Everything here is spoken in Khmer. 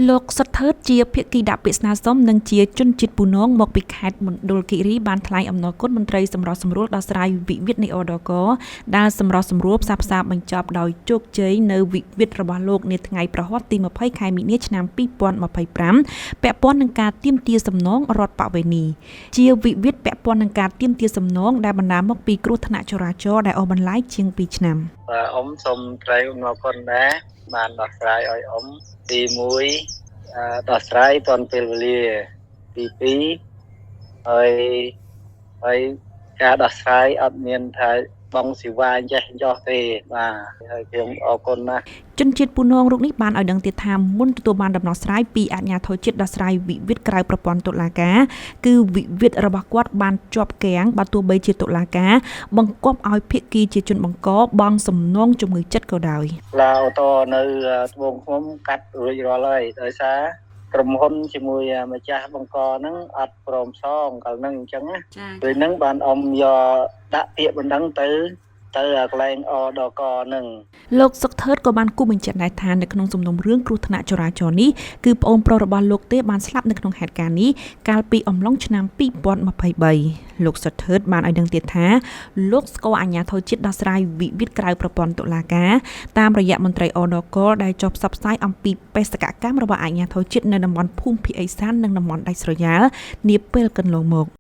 លោកសុទ្ធើតជាភាគីដាក់ពាក្យស្នើសុំនិងជាជនជាតិពូនងមកពីខេត្តមណ្ឌលគិរីបានថ្លែងអំណរគុណមន្ត្រីសម្រុះសម្រួលដោះស្រាយវិវាទនៃអដកដែលសម្រុះសម្រួលផ្សះផ្សាបញ្ចប់ដោយជោគជ័យនៅវិវាទរបស់លោកនាថ្ងៃប្រហ័សទី20ខែមីនាឆ្នាំ2025ពាក់ព័ន្ធនឹងការទាមទារសំណងរដ្ឋបវេនីជាវិវាទពាក់ព័ន្ធនឹងការទាមទារសំណងដែលបណ្ដាលមកពីគ្រោះថ្នាក់ចរាចរណ៍ដែលអូសបន្លាយជាង2ឆ្នាំបាទអ៊ំសូមថ្លែងអំណរគុណដែរបានដោះស្រាយឲ្យអ៊ំទី1ដោះស្រាយទាន់ពេលវេលាទី2ហើយការដោះស្រាយអត់មានថាបងស៊ីវ៉ាអញ្ចេះចោះទេបាទហើយខ្ញុំអរគុណណាស់ជនជាតិពូនងរូបនេះបានឲ្យដឹងទៀតថាមុនទទួលបានដំណោះស្រាយពីអាជ្ញាធរជាតិដោះស្រាយវិវាទក្រៅប្រព័ន្ធតុលាការគឺវិវាទរបស់គាត់បានជាប់គាំងបើទោះបីជាតុលាការបង្គាប់ឲ្យភាគីជាជនបង្កបង់សំណងជំងឺចិត្តក៏ដោយឡាអូតូនៅត្បូងឃ្មុំកាត់រួចរាល់ហើយដោយសារក្រុមហ៊ុនជាមួយម្ចាស់បង្កហ្នឹងអត់ព្រមសងកាលហ្នឹងអញ្ចឹងណាពេលហ្នឹងបានអ៊ំយកដាក់ពាក្យបណ្ដឹងទៅកន្លែងអដកនឹងលោកសុកថើតក៏បានគូបញ្ជាក់ដែរថានៅក្នុងសំណុំរឿងគ្រោះថ្នាក់ចរាចរណ៍នេះគឺប្អូនប្រុសរបស់លោកទេបានស្លាប់នៅក្នុងហេតុការណ៍នេះកាលពីអំឡុងឆ្នាំ2023លោកសុកថើតបានឲ្យដឹងទៀតថាលោកស្គាល់អាជ្ញាធរជាតិដោះស្រាយវិវាទក្រៅប្រព័ន្ធតុលាការតាមរយៈមន្ត្រីអដកដែលចុះផ្សព្វផ្សាយអំពីបេសកកម្មរបស់អាជ្ញាធរជាតិនៅតំបន់ភូមិភាគឦសាននិងតំបន់ដាច់ស្រយាលនាពេលកន្លងមក